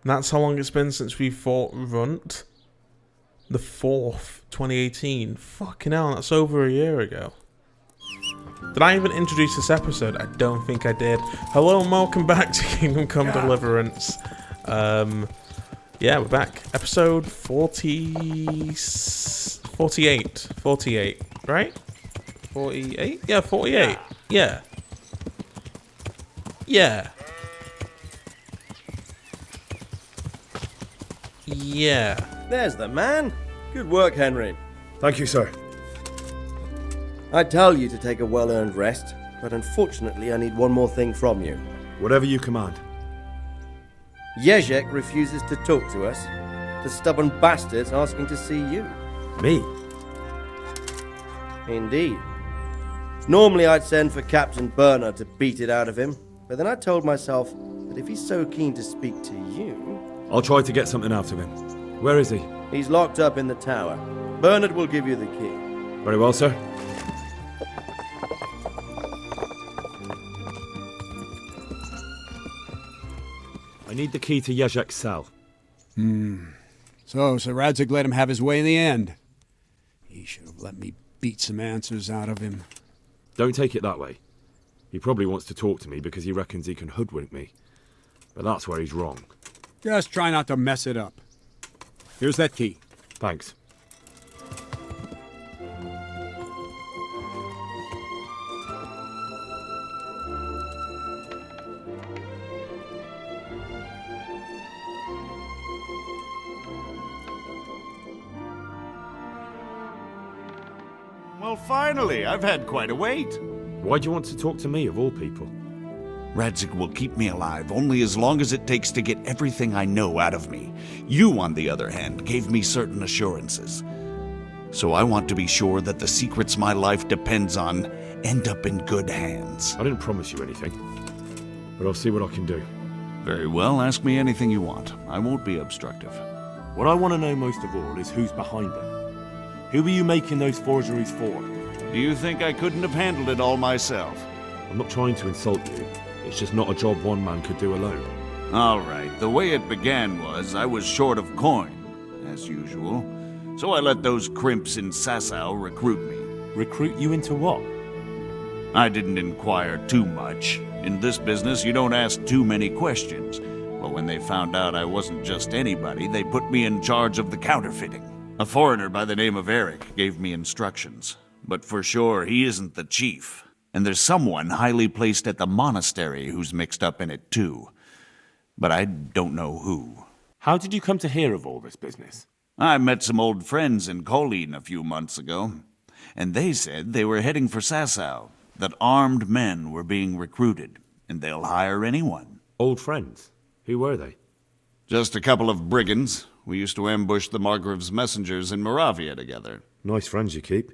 That's how long it's been since we fought Runt. The 4th, 2018. Fucking hell, that's over a year ago. Did I even introduce this episode? I don't think I did. Hello and welcome back to Kingdom Come Deliverance. Yeah, we're back. Episode 48, right? 48? Yeah, 48. Yeah. Yeah. Yeah. There's the man. Good work, Henry. Thank you, sir. I tell you to take a well-earned rest, but unfortunately I need one more thing from you. Whatever you command. Jezek refuses to talk to us. The stubborn bastard's asking to see you. Me? Indeed. Normally I'd send for Captain Burner to beat it out of him, but then I told myself that if he's so keen to speak to you... I'll try to get something out of him. Where is he? He's locked up in the tower. Bernard will give you the key. Very well, sir. I need the key to Jezek's cell. So Sir Radzig let him have his way in the end. He should have let me beat some answers out of him. Don't take it that way. He probably wants to talk to me because he reckons he can hoodwink me. But that's where he's wrong. Just try not to mess it up. Here's that key. Thanks. Well, finally, I've had quite a wait. Why do you want to talk to me, of all people? Radzig will keep me alive only as long as it takes to get everything I know out of me. You, on the other hand, gave me certain assurances. So I want to be sure that the secrets my life depends on end up in good hands. I didn't promise you anything, but I'll see what I can do. Very well, ask me anything you want. I won't be obstructive. What I want to know most of all is who's behind it. Who are you making those forgeries for? Do you think I couldn't have handled it all myself? I'm not trying to insult you. It's just not a job one man could do alone. All right, the way it began was I was short of coin, as usual. So I let those crimps in Sasau recruit me. Recruit you into what? I didn't inquire too much. In this business, you don't ask too many questions. But when they found out I wasn't just anybody, they put me in charge of the counterfeiting. A foreigner by the name of Eric gave me instructions. But for sure, he isn't the chief. And there's someone highly placed at the monastery who's mixed up in it too. But I don't know who. How did you come to hear of all this business? I met some old friends in Colleen a few months ago, and they said they were heading for Sasau, that armed men were being recruited, and they'll hire anyone. Old friends? Who were they? Just a couple of brigands. We used to ambush the Margrave's messengers in Moravia together. Nice friends you keep.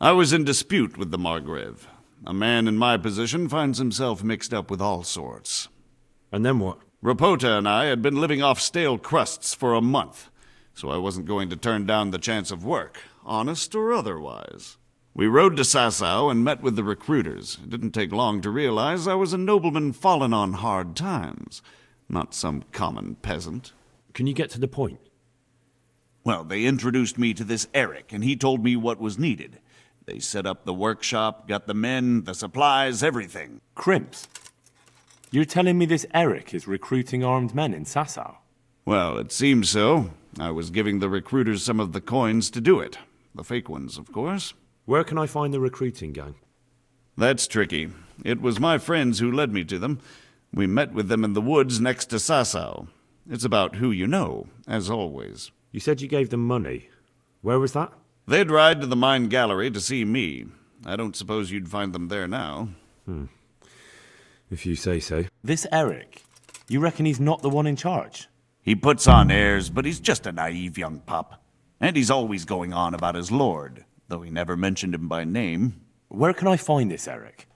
I was in dispute with the Margrave. A man in my position finds himself mixed up with all sorts. And then what? Rapota and I had been living off stale crusts for a month, so I wasn't going to turn down the chance of work, honest or otherwise. We rode to Sasau and met with the recruiters. It didn't take long to realize I was a nobleman fallen on hard times, not some common peasant. Can you get to the point? Well, they introduced me to this Eric, and he told me what was needed. They set up the workshop, got the men, the supplies, everything. Crimps? You're telling me this Eric is recruiting armed men in Sasau? Well, it seems so. I was giving the recruiters some of the coins to do it. The fake ones, of course. Where can I find the recruiting gang? That's tricky. It was my friends who led me to them. We met with them in the woods next to Sasau. It's about who you know, as always. You said you gave them money. Where was that? They'd ride to the mine gallery to see me. I don't suppose you'd find them there now. If you say so. This Eric, you reckon he's not the one in charge? He puts on airs, but he's just a naive young pup. And he's always going on about his lord, though he never mentioned him by name. Where can I find this Eric?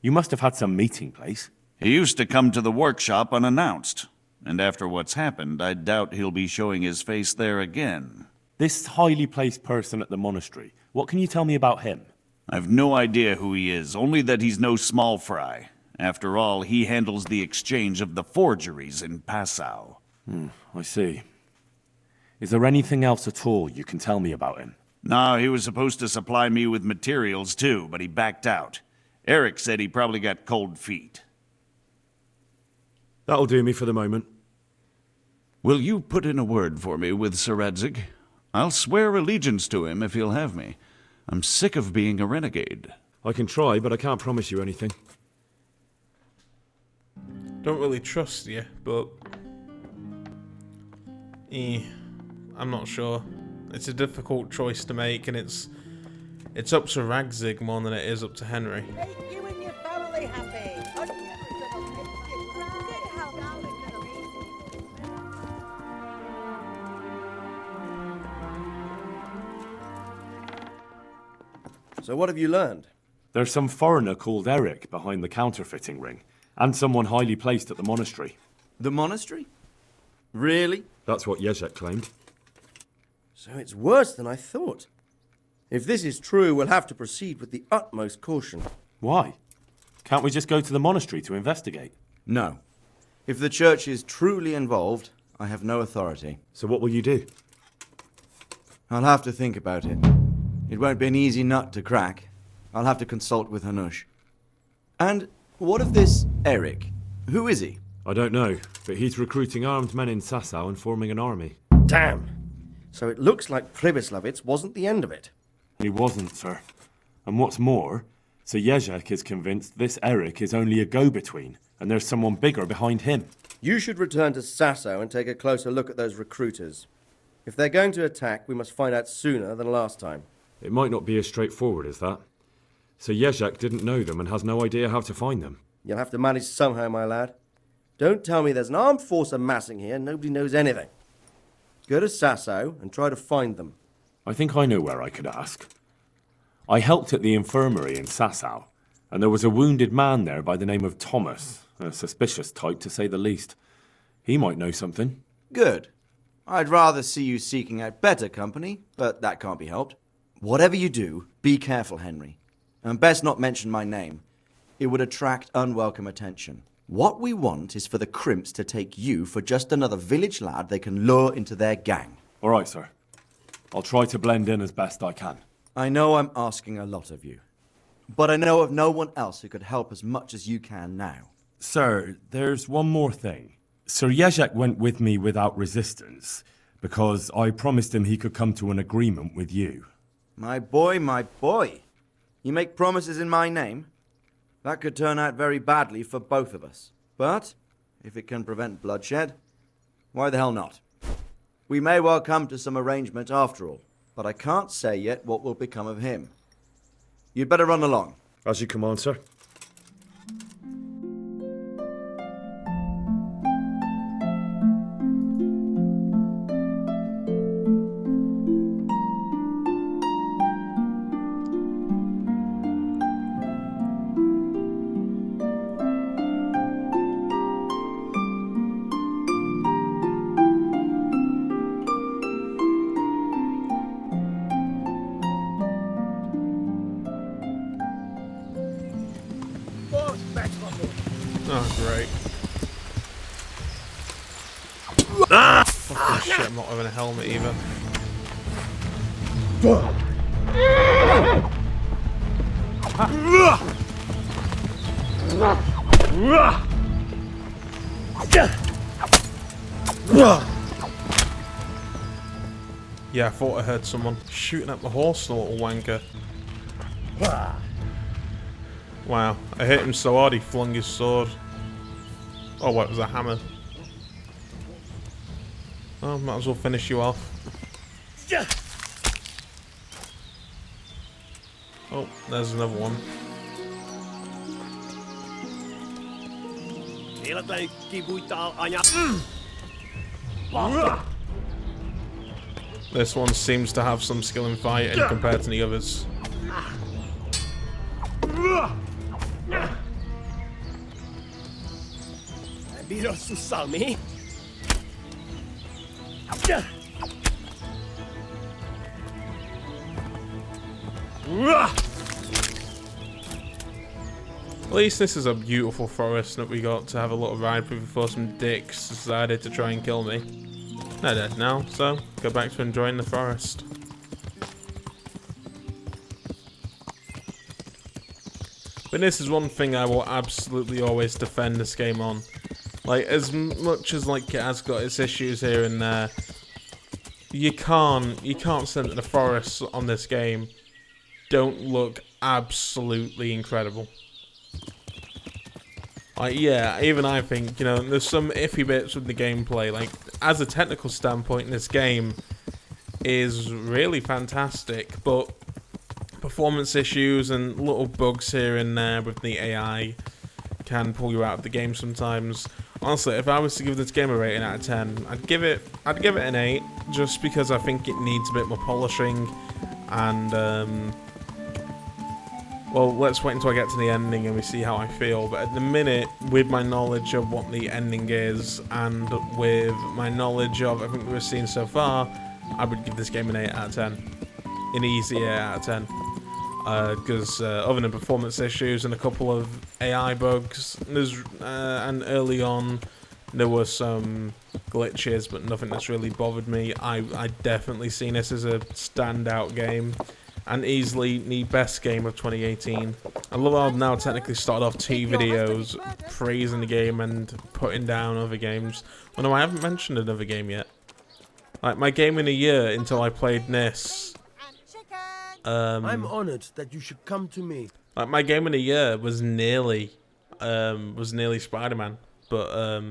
You must have had some meeting place. He used to come to the workshop unannounced. And after what's happened, I doubt he'll be showing his face there again. This highly placed person at the monastery, what can you tell me about him? I've no idea who he is, only that he's no small fry. After all, he handles the exchange of the forgeries in Passau. I see. Is there anything else at all you can tell me about him? No, he was supposed to supply me with materials too, but he backed out. Eric said he probably got cold feet. That'll do me for the moment. Will you put in a word for me with Sir Radzig? I'll swear allegiance to him if he'll have me. I'm sick of being a renegade. I can try, but I can't promise you anything. Don't really trust you, but... I'm not sure. It's a difficult choice to make, and it's up to Radzig more than it is up to Henry. Make you and your family happy. So what have you learned? There's some foreigner called Eric behind the counterfeiting ring, and someone highly placed at the monastery. The monastery? Really? That's what Jezek claimed. So it's worse than I thought. If this is true, we'll have to proceed with the utmost caution. Why? Can't we just go to the monastery to investigate? No. If the church is truly involved, I have no authority. So what will you do? I'll have to think about it. It won't be an easy nut to crack. I'll have to consult with Hanush. And what of this Eric? Who is he? I don't know, but he's recruiting armed men in Sasau and forming an army. Damn! So it looks like Pribyslavitz wasn't the end of it. He wasn't, sir. And what's more, Sir Jezek is convinced this Eric is only a go-between, and there's someone bigger behind him. You should return to Sasau and take a closer look at those recruiters. If they're going to attack, we must find out sooner than last time. It might not be as straightforward as that. So Jezek didn't know them and has no idea how to find them. You'll have to manage somehow, my lad. Don't tell me there's an armed force amassing here and nobody knows anything. Go to Sasau and try to find them. I think I know where I could ask. I helped at the infirmary in Sasau, and there was a wounded man there by the name of Thomas, a suspicious type to say the least. He might know something. Good. I'd rather see you seeking out better company, but that can't be helped. Whatever you do, be careful, Henry. And best not mention my name. It would attract unwelcome attention. What we want is for the crimps to take you for just another village lad they can lure into their gang. All right, sir. I'll try to blend in as best I can. I know I'm asking a lot of you, but I know of no one else who could help as much as you can now. Sir, there's one more thing. Sir Jezek went with me without resistance, because I promised him he could come to an agreement with you. My boy, my boy. You make promises in my name? That could turn out very badly for both of us. But if it can prevent bloodshed, why the hell not? We may well come to some arrangement after all, but I can't say yet what will become of him. You'd better run along. As you command, sir. Oh, great. Fucking shit, I'm not having a helmet either. Yeah, I thought I heard someone shooting at the horse, the little wanker. Wow, I hit him so hard he flung his sword. Oh, what, it was a hammer. Oh, might as well finish you off. Oh, there's another one. This one seems to have some skill in fighting compared to the others. At least this is a beautiful forest that we got to have a little ride through before some dicks decided to try and kill me. They're dead now, so go back to enjoying the forest. But this is one thing I will absolutely always defend this game on. Like, as much as like it has got its issues here and there, you can't say that the forests on this game don't look absolutely incredible. Like, yeah, even I think, you know, there's some iffy bits with the gameplay. Like, as a technical standpoint, this game is really fantastic, but performance issues and little bugs here and there with the AI can pull you out of the game sometimes. Honestly, if I was to give this game a rating out of 10, I'd give it an 8, just because I think it needs a bit more polishing, and well, let's wait until I get to the ending and we see how I feel. But at the minute, with my knowledge of what the ending is, and with my knowledge of everything we've seen so far, I would give this game an 8 out of 10. An easy 8 out of 10. Because other than performance issues and a couple of AI bugs, and early on there were some glitches, but nothing that's really bothered me. I definitely seen this as a standout game, and easily the best game of 2018. I love how I've now technically started off 2 videos praising the game and putting down other games. Well, no, I haven't mentioned another game yet. Like, my game in the year until I played this. I'm honored that you should come to me. Like, my game of the year was nearly Spider-Man, but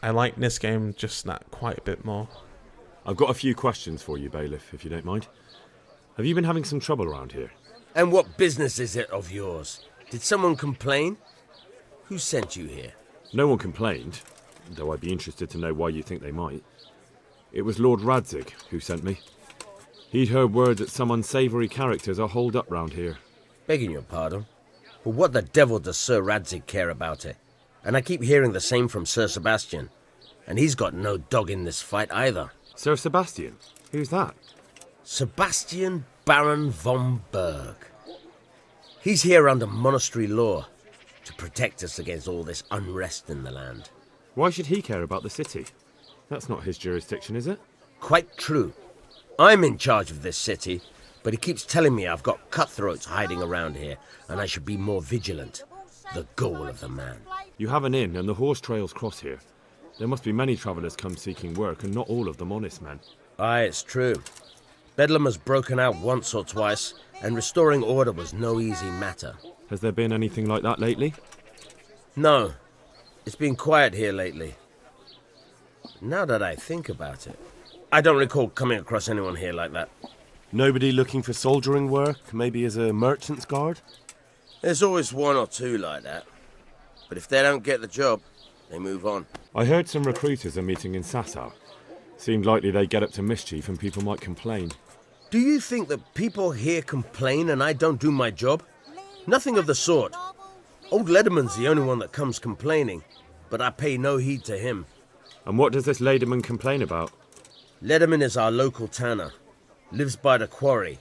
I like this game just that quite a bit more. I've got a few questions for you, Bailiff, if you don't mind. Have you been having some trouble around here? And what business is it of yours? Did someone complain? Who sent you here? No one complained, though I'd be interested to know why you think they might. It was Lord Radzig who sent me. He'd heard word that some unsavoury characters are holed up round here. Begging your pardon, but what the devil does Sir Radzig care about it? And I keep hearing the same from Sir Sebastian. And he's got no dog in this fight either. Sir Sebastian? Who's that? Sebastian Baron von Berg. He's here under monastery law to protect us against all this unrest in the land. Why should he care about the city? That's not his jurisdiction, is it? Quite true. I'm in charge of this city, but he keeps telling me I've got cutthroats hiding around here, and I should be more vigilant. The goal of the man. You have an inn, and the horse trails cross here. There must be many travellers come seeking work, and not all of them honest men. Aye, it's true. Bedlam has broken out once or twice, and restoring order was no easy matter. Has there been anything like that lately? No. It's been quiet here lately. Now that I think about it, I don't recall coming across anyone here like that. Nobody looking for soldiering work, maybe as a merchant's guard? There's always one or two like that. But if they don't get the job, they move on. I heard some recruiters are meeting in Sasau. Seemed likely they get up to mischief and people might complain. Do you think that people here complain and I don't do my job? Nothing of the sort. Old Lederman's the only one that comes complaining, but I pay no heed to him. And what does this Lederman complain about? Lederman is our local tanner. Lives by the quarry,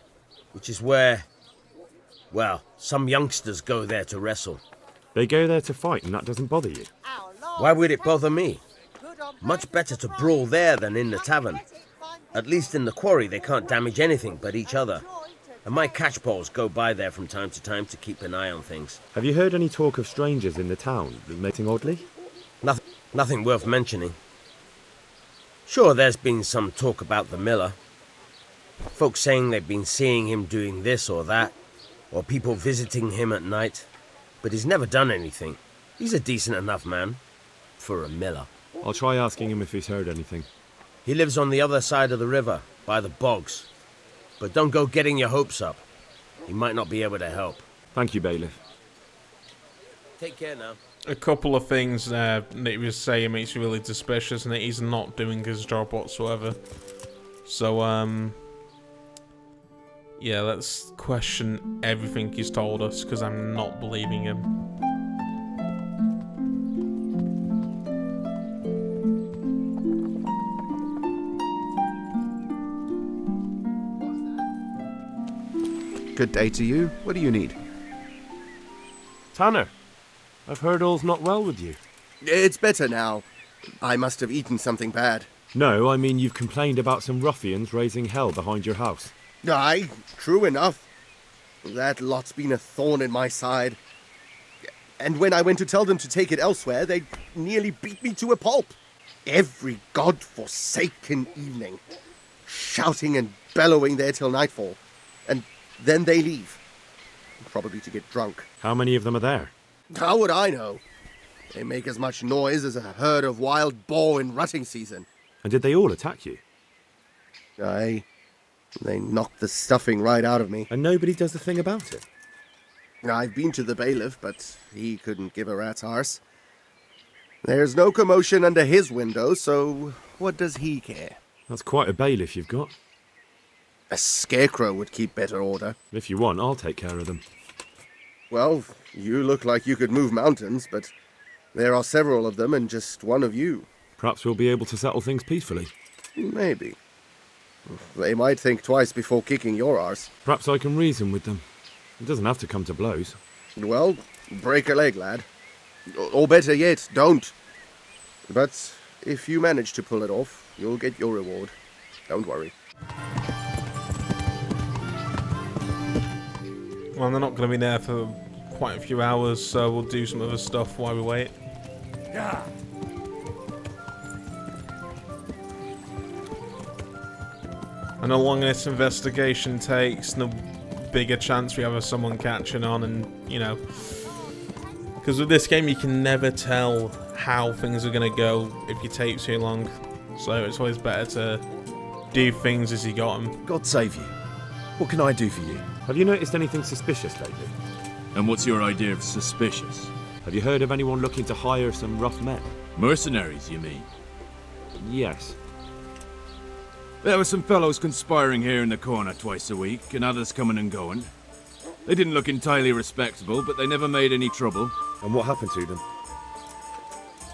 which is where, well, some youngsters go there to wrestle. They go there to fight and that doesn't bother you? Why would it bother me? Much better to brawl there than in the tavern. At least in the quarry they can't damage anything but each other. And my catchpoles go by there from time to keep an eye on things. Have you heard any talk of strangers in the town mating oddly? Nothing worth mentioning. Sure, there's been some talk about the miller. Folks saying they've been seeing him doing this or that, or people visiting him at night. But he's never done anything. He's a decent enough man. For a miller. I'll try asking him if he's heard anything. He lives on the other side of the river, by the bogs. But don't go getting your hopes up. He might not be able to help. Thank you, Bailiff. Take care now. A couple of things that he was saying makes you really suspicious, and that he's not doing his job whatsoever. So, yeah, let's question everything he's told us, because I'm not believing him. Good day to you. What do you need? Tanner, I've heard all's not well with you. It's better now. I must have eaten something bad. No, I mean you've complained about some ruffians raising hell behind your house. Aye, true enough. That lot's been a thorn in my side. And when I went to tell them to take it elsewhere, they nearly beat me to a pulp. Every god-forsaken evening. Shouting and bellowing there till nightfall. And then they leave. Probably to get drunk. How many of them are there? How would I know? They make as much noise as a herd of wild boar in rutting season. And did they all attack you? Aye. They knocked the stuffing right out of me. And nobody does a thing about it? I've been to the bailiff, but he couldn't give a rat's arse. There's no commotion under his window, so what does he care? That's quite a bailiff you've got. A scarecrow would keep better order. If you want, I'll take care of them. Well, you look like you could move mountains, but there are several of them and just one of you. Perhaps we'll be able to settle things peacefully. Maybe. They might think twice before kicking your arse. Perhaps I can reason with them. It doesn't have to come to blows. Well, break a leg, lad. Or better yet, don't. But if you manage to pull it off, you'll get your reward. Don't worry. Well, they're not going to be there for quite a few hours, so we'll do some other stuff while we wait. Yeah. And the longer this investigation takes, the bigger chance we have of someone catching on, and, you know... Because with this game, you can never tell how things are going to go if you take too long. So it's always better to do things as you got them. God save you. What can I do for you? Have you noticed anything suspicious lately? And what's your idea of suspicious? Have you heard of anyone looking to hire some rough men? Mercenaries, you mean? Yes. There were some fellows conspiring here in the corner twice a week, and others coming and going. They didn't look entirely respectable, but they never made any trouble. And what happened to them?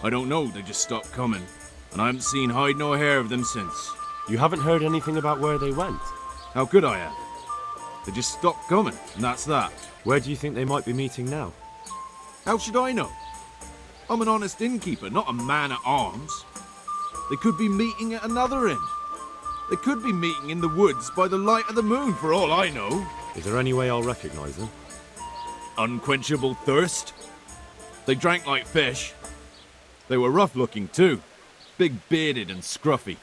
I don't know, they just stopped coming. And I haven't seen hide nor hair of them since. You haven't heard anything about where they went? How could I have? They just stopped coming, and that's that. Where do you think they might be meeting now? How should I know? I'm an honest innkeeper, not a man at arms. They could be meeting at another inn. They could be meeting in the woods by the light of the moon, for all I know. Is there any way I'll recognize them? Unquenchable thirst. They drank like fish. They were rough-looking, too. Big-bearded and scruffy.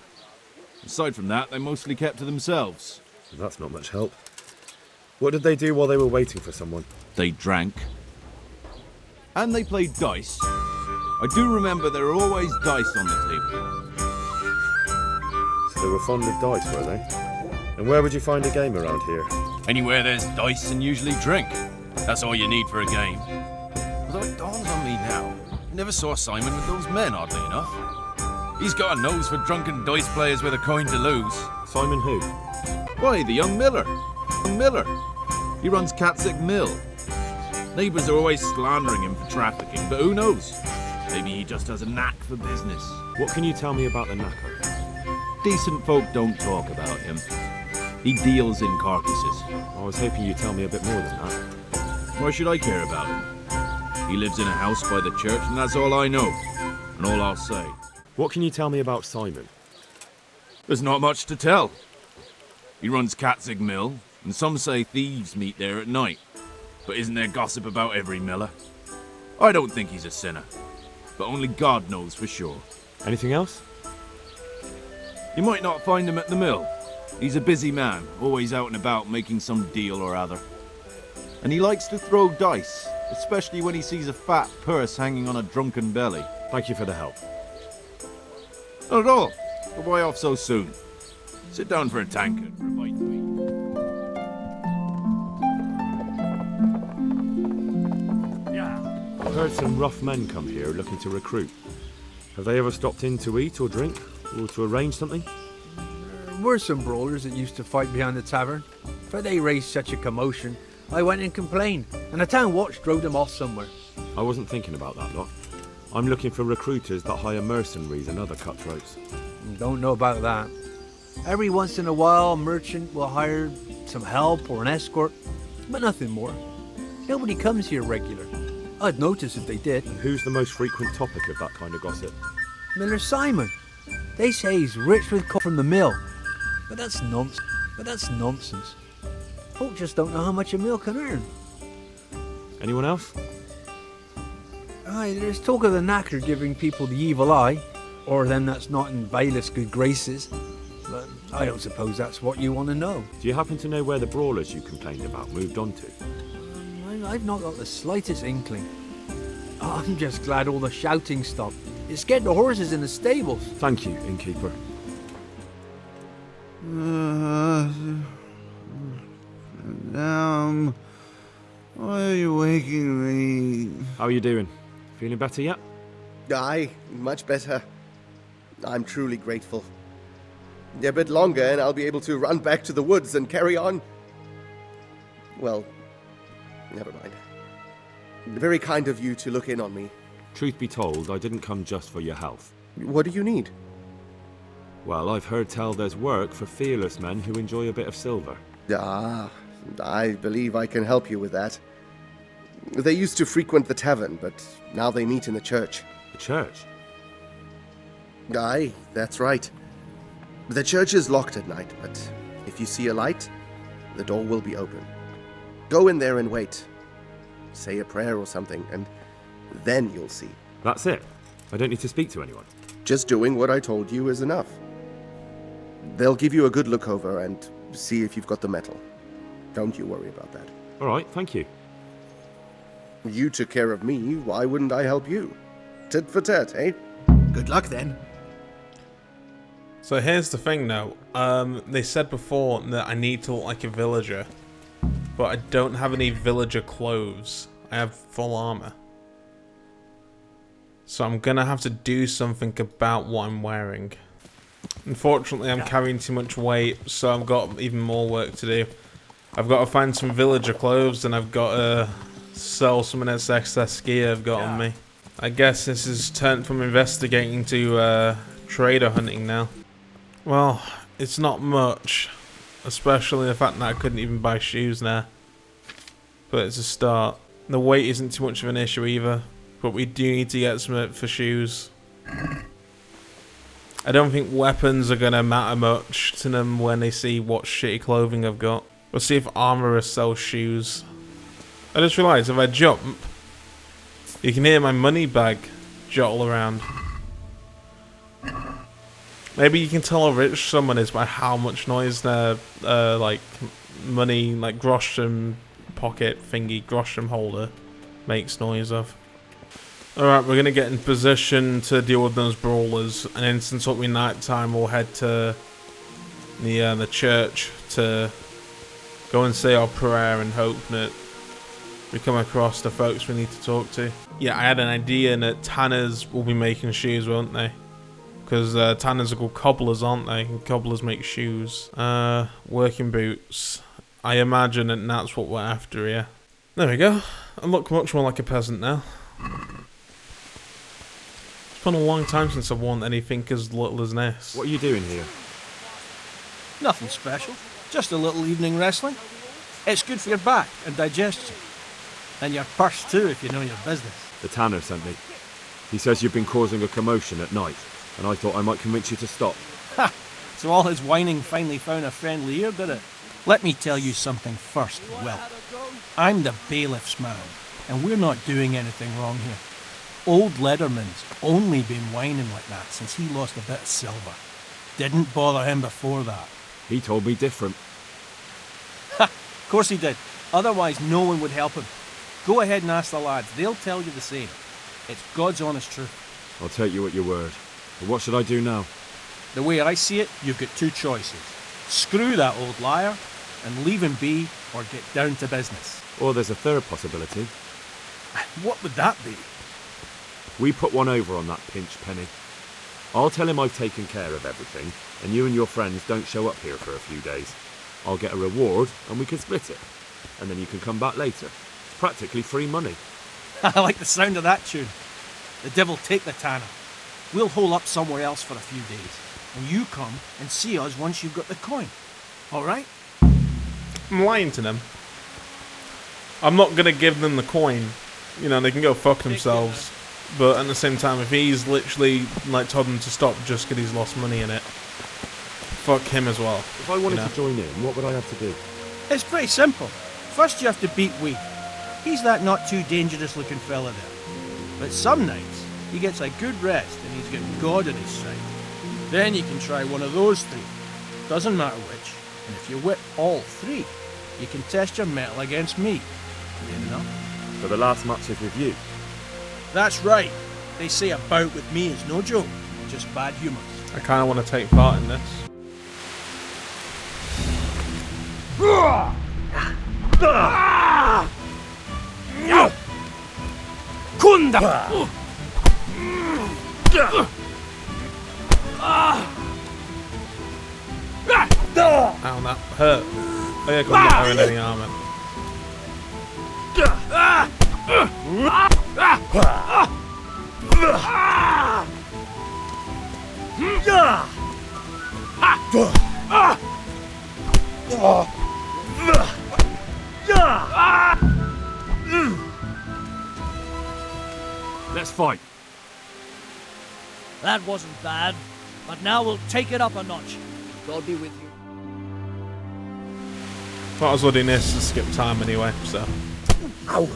Aside from that, they mostly kept to themselves. That's not much help. What did they do while they were waiting for someone? They drank. And they played dice. I do remember there were always dice on the table. So they were fond of dice, were they? And where would you find a game around here? Anywhere there's dice and usually drink. That's all you need for a game. Although it dawns on me now, I never saw Simon with those men, oddly enough. He's got a nose for drunken dice players with a coin to lose. Simon who? Why, the young miller. Young Miller. He runs Catsick Mill. Neighbours are always slandering him for trafficking, but who knows? Maybe he just has a knack for business. What can you tell me about the knacker? Decent folk don't talk about him. He deals in carcasses. I was hoping you'd tell me a bit more than that. Why should I care about him? He lives in a house by the church, and that's all I know. And all I'll say. What can you tell me about Simon? There's not much to tell. He runs Catsick Mill, and some say thieves meet there at night. But isn't there gossip about every miller? I don't think he's a sinner. But only God knows for sure. Anything else? You might not find him at the mill. He's a busy man, always out and about making some deal or other. And he likes to throw dice, especially when he sees a fat purse hanging on a drunken belly. Thank you for the help. Not at all. But why off so soon? Sit down for a tankard or a bite to eat. I've heard some rough men come here looking to recruit. Have they ever stopped in to eat or drink? Or to arrange something? There were some brawlers that used to fight behind the tavern, but they raised such a commotion, I went and complained, and the town watch drove them off somewhere. I wasn't thinking about that lot. I'm looking for recruiters that hire mercenaries and other cutthroats. Don't know about that. Every once in a while, a merchant will hire some help or an escort, but nothing more. Nobody comes here regular. I'd notice if they did. And who's the most frequent topic of that kind of gossip? Miller Simon. They say he's rich with from the mill. But that's nonsense. Folk just don't know how much a mill can earn. Anyone else? Aye, there's talk of the knacker giving people the evil eye, or them that's not in bailiff's good graces. But I don't suppose that's what you want to know. Do you happen to know where the brawlers you complained about moved on to? I've not got the slightest inkling. I'm just glad all the shouting stopped. It scared the horses in the stables. Thank you, innkeeper. Why are you waking me? How are you doing? Feeling better yet? Aye, much better. I'm truly grateful. A bit longer and I'll be able to run back to the woods and carry on. Well, never mind. Very kind of you to look in on me. Truth be told, I didn't come just for your health. What do you need? Well, I've heard tell there's work for fearless men who enjoy a bit of silver. Ah, I believe I can help you with that. They used to frequent the tavern, but now they meet in the church. The church? Aye, that's right. The church is locked at night, but if you see a light, the door will be open. Go in there and wait. Say a prayer or something, and then you'll see. That's it? I don't need to speak to anyone? Just doing what I told you is enough. They'll give you a good look over and see if you've got the metal. Don't you worry about that. All right, thank you. You took care of me, why wouldn't I help you? Tit for tat, eh? Good luck then. So here's the thing now. They said before that I need to look like a villager, but I don't have any villager clothes. I have full armor. So I'm gonna have to do something about what I'm wearing. Unfortunately, I'm carrying too much weight, so I've got even more work to do. I've got to find some villager clothes, and I've got to sell some of this excess gear I've got on me. I guess this has turned from investigating to trader hunting now. Well, it's not much, especially the fact that I couldn't even buy shoes now. But it's a start. The weight isn't too much of an issue either, but we do need to get some for shoes. I don't think weapons are going to matter much to them when they see what shitty clothing I've got. We'll see if armorers sell shoes. I just realised if I jump, you can hear my money bag jottle around. Maybe you can tell how rich someone is by how much noise their like money, like groschen pocket thingy, groschen holder makes noise of. Alright, we're gonna get in position to deal with those brawlers, and then since it'll be night time, we'll head to the church to go and say our prayer and hope that we come across the folks we need to talk to. Yeah, I had an idea that tanners will be making shoes, won't they? Because tanners are called cobblers, aren't they? And cobblers make shoes. Working boots. I imagine that that's what we're after here. There we go. I look much more like a peasant now. It's been a long time since I've worn anything as little as this. What are you doing here? Nothing special. Just a little evening wrestling. It's good for your back and digestion. And your purse too, if you know your business. The tanner sent me. He says you've been causing a commotion at night, and I thought I might convince you to stop. Ha! So all his whining finally found a friendly ear, did it? Let me tell you something first, Will. I'm the bailiff's man, and we're not doing anything wrong here. Old Lederman's only been whining like that since he lost a bit of silver. Didn't bother him before that. He told me different. Ha! Of course he did. Otherwise no one would help him. Go ahead and ask the lads. They'll tell you the same. It's God's honest truth. I'll take you at your word. But what should I do now? The way I see it, you've got two choices. Screw that old liar and leave him be, or get down to business. Or there's a third possibility. What would that be? We put one over on that pinch penny. I'll tell him I've taken care of everything, and you and your friends don't show up here for a few days. I'll get a reward, and we can split it. And then you can come back later. It's practically free money. I like the sound of that tune. The devil take the tanner. We'll hole up somewhere else for a few days, and you come and see us once you've got the coin. All right? I'm lying to them. I'm not going to give them the coin you know, they can go fuck themselves. But at the same time, if he's literally like told them to stop just because he's lost money in it, fuck him as well. If I wanted to join in, what would I have to do? It's pretty simple. First you have to beat Wee. He's that not too dangerous looking fella there. But some nights, he gets a good rest and he's got God on his side. Then you can try one of those three. Doesn't matter which. And if you whip all three, you can test your mettle against me. Fair enough? So the last match is with you? That's right. They say a bout with me is no joke. Just bad humour. I kind of want to take part in this. Ow, that hurt. Oh yeah, couldn't get her in any armor. Let's fight. That wasn't bad, but now we'll take it up a notch. God be with you. Might as well do this to skip time anyway, so. Ow.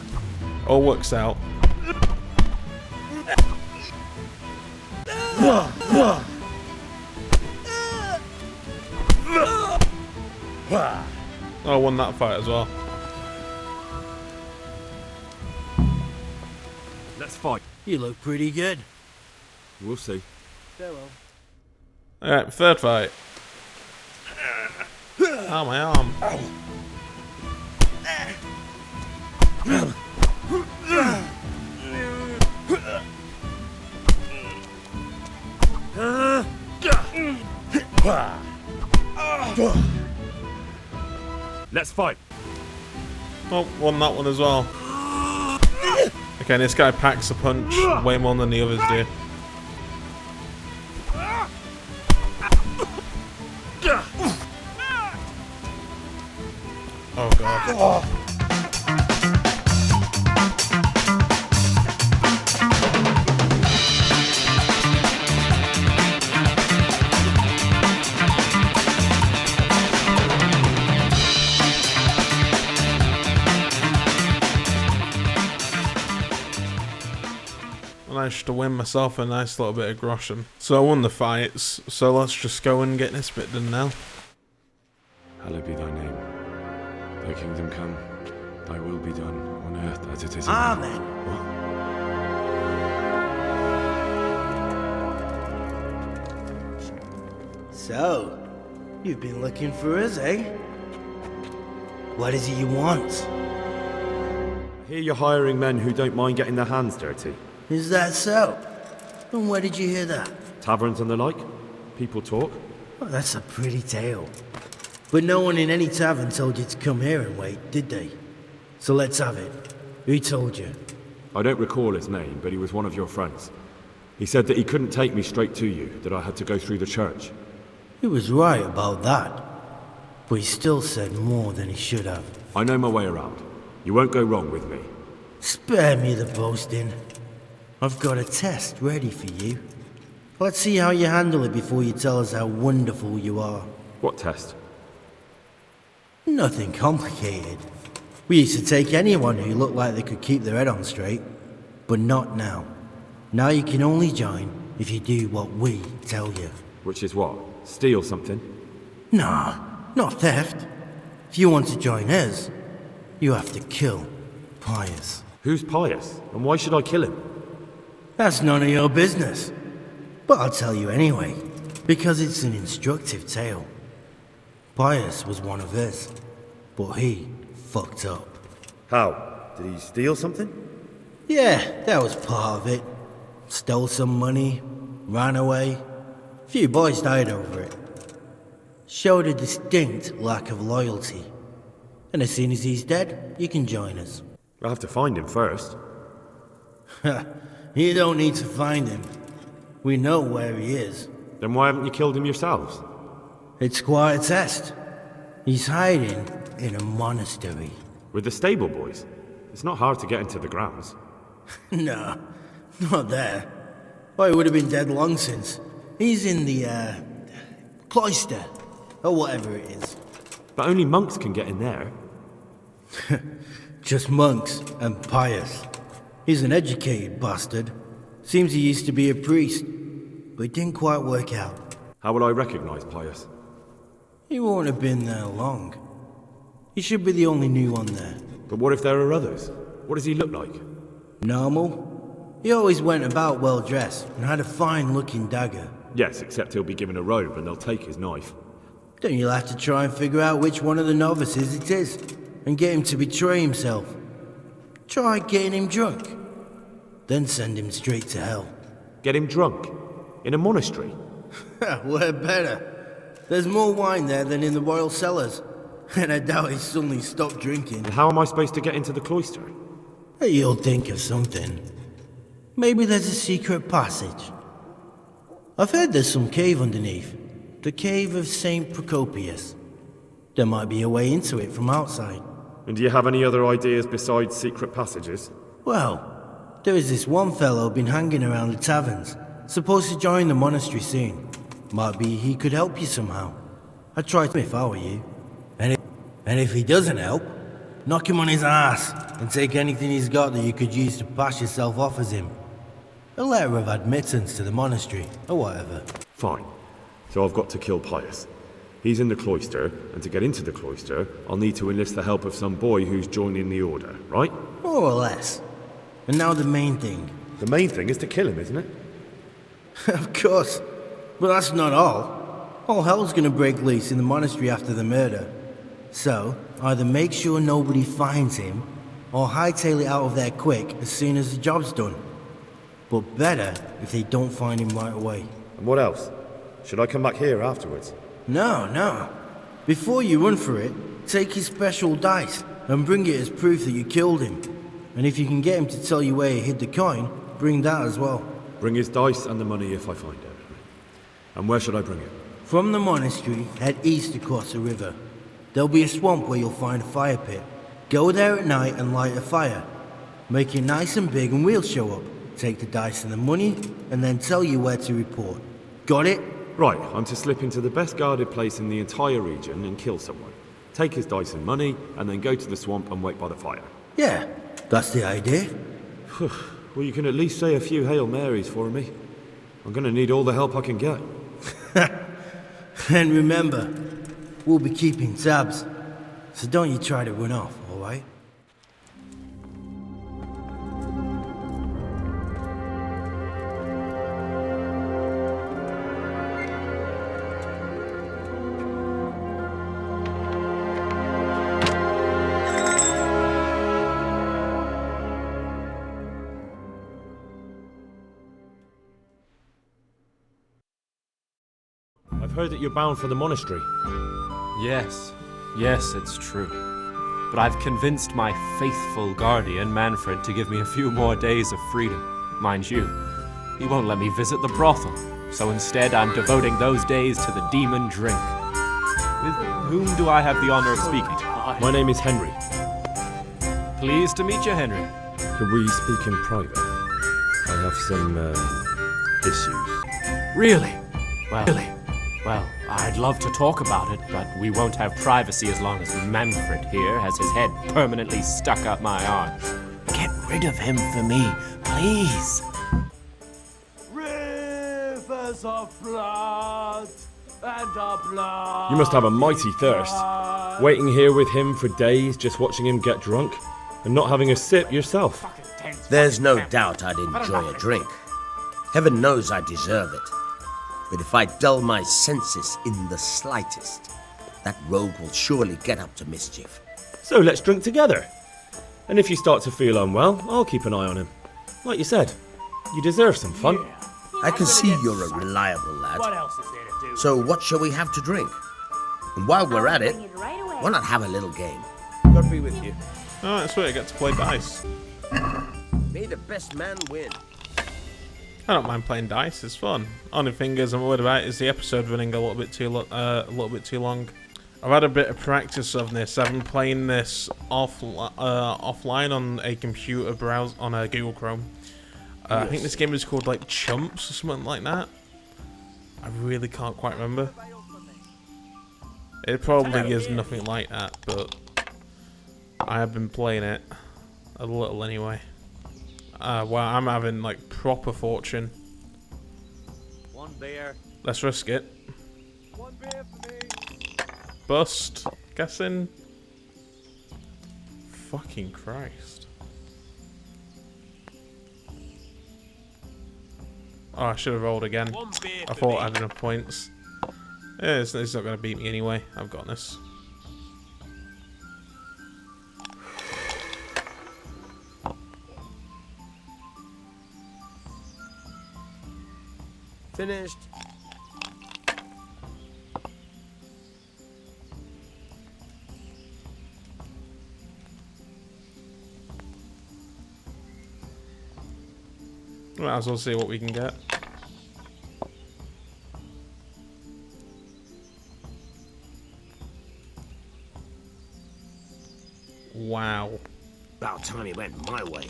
All works out. I won that fight as well. Let's fight. You look pretty good. We'll see. Farewell. Alright, third fight. Oh, my arm. Let's fight. Oh, won that one as well. Okay, this guy packs a punch way more than the others do. Oh god. I managed to win myself a nice little bit of groschen. So I won the fights, so let's just go and get this bit done now. Hallowed be thy name. Thy kingdom come. Thy will be done on earth as it is in Amen. What? So, you've been looking for us, eh? What is it you want? I hear you're hiring men who don't mind getting their hands dirty. Is that so? And where did you hear that? Taverns and the like? People talk? Well, that's a pretty tale. But no one in any tavern told you to come here and wait, did they? So let's have it. Who told you? I don't recall his name, but he was one of your friends. He said that he couldn't take me straight to you, that I had to go through the church. He was right about that. But he still said more than he should have. I know my way around. You won't go wrong with me. Spare me the boasting. I've got a test ready for you. Let's see how you handle it before you tell us how wonderful you are. What test? Nothing complicated. We used to take anyone who looked like they could keep their head on straight. But not now. Now you can only join if you do what we tell you. Which is what? Steal something? Nah, not theft. If you want to join us, you have to kill Pius. Who's Pius? And why should I kill him? That's none of your business. But I'll tell you anyway, because it's an instructive tale. Pius was one of us, but he fucked up. How? Did he steal something? Yeah, that was part of it. Stole some money, ran away. A few boys died over it. Showed a distinct lack of loyalty. And as soon as he's dead, you can join us. I'll have to find him first. You don't need to find him. We know where he is. Then why haven't you killed him yourselves? It's quite a test. He's hiding in a monastery. With the stable boys? It's not hard to get into the grounds. No, not there. Well, he would have been dead long since. He's in the, cloister, or whatever it is. But only monks can get in there. Just monks and pious. He's an educated bastard. Seems he used to be a priest, but it didn't quite work out. How would I recognize Pius? He won't have been there long. He should be the only new one there. But what if there are others? What does he look like? Normal. He always went about well dressed and had a fine looking dagger. Yes, except he'll be given a robe and they'll take his knife. Then you'll have to try and figure out which one of the novices it is, and get him to betray himself. Try getting him drunk. Then send him straight to hell. Get him drunk? In a monastery? Where better? There's more wine there than in the royal cellars. And I doubt he suddenly stopped drinking. And how am I supposed to get into the cloister? You'll think of something. Maybe there's a secret passage. I've heard there's some cave underneath. The cave of St. Procopius. There might be a way into it from outside. And do you have any other ideas besides secret passages? Well, there is this one fellow been hanging around the taverns. Supposed to join the monastery soon. Might be he could help you somehow. I'd try him if I were you. And if he doesn't help, knock him on his ass and take anything he's got that you could use to pass yourself off as him. A letter of admittance to the monastery, or whatever. Fine. So I've got to kill Pius. He's in the cloister, and to get into the cloister, I'll need to enlist the help of some boy who's joining the order, right? More or less. And now the main thing. The main thing is to kill him, isn't it? Of course. But that's not all. All hell's gonna break loose in the monastery after the murder. So, either make sure nobody finds him, or hightail it out of there quick as soon as the job's done. But better if they don't find him right away. And what else? Should I come back here afterwards? No. Before you run for it, take his special dice and bring it as proof that you killed him. And if you can get him to tell you where he hid the coin, bring that as well. Bring his dice and the money if I find it. And where should I bring it? From the monastery, head east across the river. There'll be a swamp where you'll find a fire pit. Go there at night and light a fire. Make it nice and big and we'll show up. Take the dice and the money, and then tell you where to report. Got it? Right, I'm to slip into the best guarded place in the entire region and kill someone. Take his dice and money, and then go to the swamp and wait by the fire. Yeah, that's the idea. Well, you can at least say a few Hail Marys for me. I'm gonna need all the help I can get. And remember, we'll be keeping tabs. So don't you try to run off, alright? I've heard that you're bound for the monastery. Yes, it's true. But I've convinced my faithful guardian, Manfred, to give me a few more days of freedom. Mind you, he won't let me visit the brothel, so instead I'm devoting those days to the demon drink. With whom do I have the honor of speaking to? My name is Henry. Pleased to meet you, Henry. Could we speak in private? I have some, issues. Really? Well, I'd love to talk about it, but we won't have privacy as long as Manfred here has his head permanently stuck up my arse. Get rid of him for me, please. Rivers of blood and of blood. You must have a mighty thirst. Waiting here with him for days, just watching him get drunk, and not having a sip yourself. There's no doubt I'd enjoy a drink. Heaven knows I deserve it. But if I dull my senses in the slightest, that rogue will surely get up to mischief. So let's drink together. And if you start to feel unwell, I'll keep an eye on him. Like you said, you deserve some fun. I can see you're a reliable lad. What else is there to do? So what shall we have to drink? And while we're at it, why not have a little game? God be with you. Oh, sweet, I get to play dice. May the best man win. I don't mind playing dice, it's fun. Only thing is I'm worried about is the episode running a little bit too long. I've had a bit of practice of this. I've been playing this offline on a computer browser on a Google Chrome. I think this game is called like Chumps or something like that. I really can't quite remember. It probably is nothing like that, but I have been playing it a little anyway. Well, I'm having like proper fortune. One beer. Let's risk it. One beer for me. Bust. Guessing. Fucking Christ. Oh, I should have rolled again. I thought I had enough points. Yeah, it's not going to beat me anyway. I've got this. Finished. Might as well see what we can get. Wow. About time he went my way.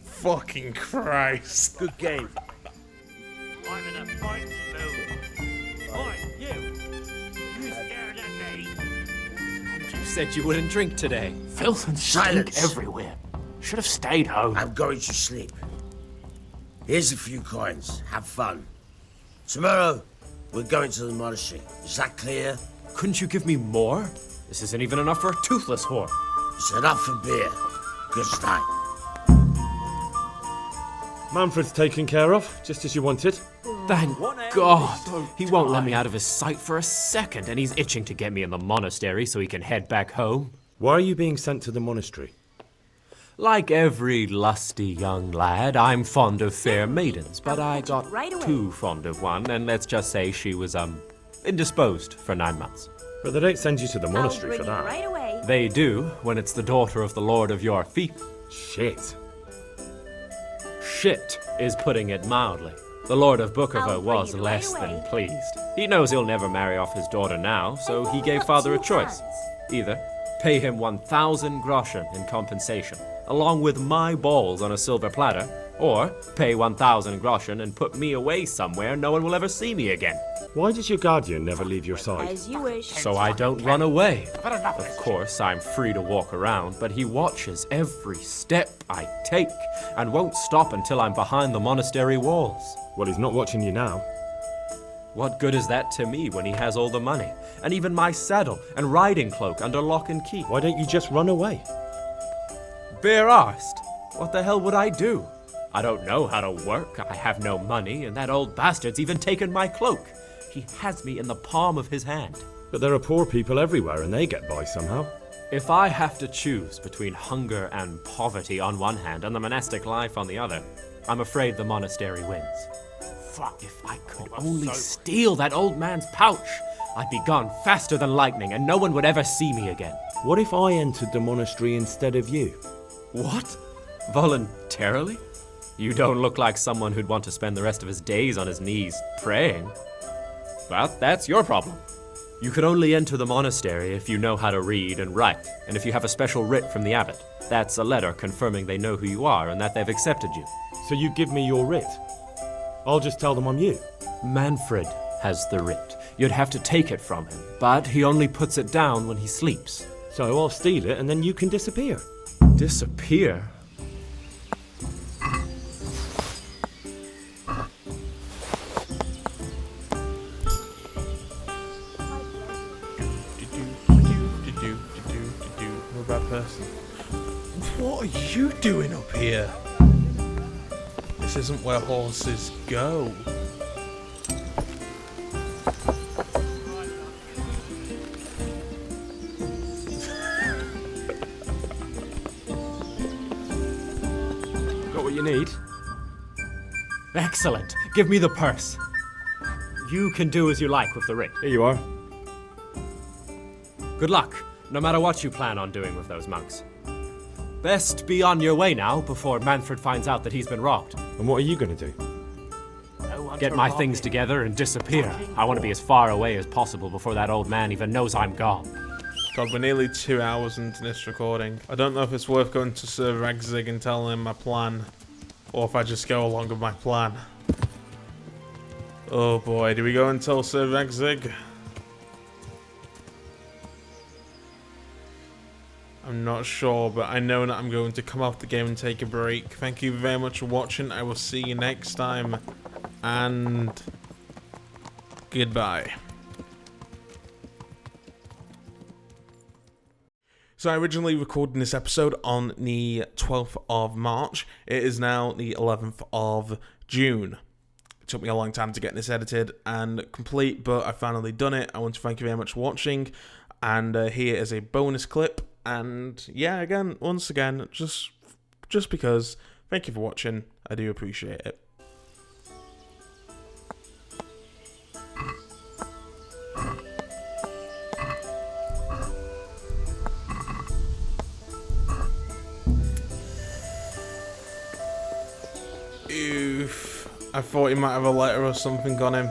Fucking Christ. Good game. I'm in a fight mood. Oi, you! You scared at me? You said you wouldn't drink today. Filth and stink everywhere. Should have stayed home. I'm going to sleep. Here's a few coins. Have fun. Tomorrow, we're going to the monastery. Is that clear? Couldn't you give me more? This isn't even enough for a toothless whore. It's enough for beer. Good night. Manfred's taken care of, just as you wanted. Thank God. He won't let me out of his sight for a second, and he's itching to get me in the monastery so he can head back home. Why are you being sent to the monastery? Like every lusty young lad, I'm fond of fair maidens, but I got too fond of one, and let's just say she was, indisposed for 9 months. But they don't send you to the monastery for that. Right away. They do, when it's the daughter of the Lord of your fief. Shit. Shit is putting it mildly. The Lord of Bookover was less than pleased. He knows he'll never marry off his daughter now, so he gave father a choice. Either pay him 1,000 groschen in compensation, along with my balls on a silver platter, or pay 1,000 groschen and put me away somewhere no one will ever see me again. Why does your guardian never leave your side? As you wish. So I don't run away. Of course, I'm free to walk around, but he watches every step I take and won't stop until I'm behind the monastery walls. Well, he's not watching you now. What good is that to me when he has all the money, and even my saddle and riding cloak under lock and key? Why don't you just run away? Bare arsed. What the hell would I do? I don't know how to work, I have no money, and that old bastard's even taken my cloak. He has me in the palm of his hand. But there are poor people everywhere and they get by somehow. If I have to choose between hunger and poverty on one hand and the monastic life on the other, I'm afraid the monastery wins. Fuck, if I could only steal that old man's pouch, I'd be gone faster than lightning and no one would ever see me again. What if I entered the monastery instead of you? What? Voluntarily? You don't look like someone who'd want to spend the rest of his days on his knees praying. But that's your problem. You could only enter the monastery if you know how to read and write, and if you have a special writ from the abbot. That's a letter confirming they know who you are and that they've accepted you. So you give me your writ? I'll just tell them I'm you. Manfred has the writ. You'd have to take it from him, but he only puts it down when he sleeps. So I'll steal it and then you can disappear. Disappear? Person. What are you doing up here? This isn't where horses go. Got what you need? Excellent. Give me the purse. You can do as you like with the writ. Here you are. Good luck. No matter what you plan on doing with those monks. Best be on your way now before Manfred finds out that he's been robbed. And what are you going to do? get my things together and disappear. I want to be as far away as possible before that old man even knows I'm gone. God, we're nearly 2 hours into this recording. I don't know if it's worth going to Sir Rexig and telling him my plan, or if I just go along with my plan. Oh boy, do we go and tell Sir Rexig? I'm not sure, but I know that I'm going to come off the game and take a break. Thank you very much for watching. I will see you next time, and goodbye. So I originally recorded this episode on the 12th of March. It is now the 11th of June. It took me a long time to get this edited and complete, but I finally done it. I want to thank you very much for watching, and here is a bonus clip. And yeah, again, once again, just because, thank you for watching. I do appreciate it. Oof. I thought he might have a letter or something on him.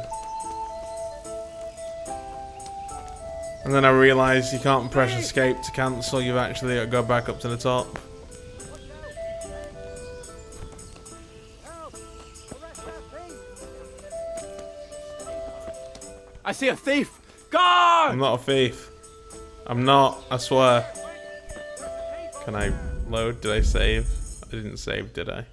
And then I realised you can't press escape to cancel, you've actually got to go back up to the top. I see a thief! Guard! I'm not a thief. I'm not, I swear. Can I load? Did I save? I didn't save, did I?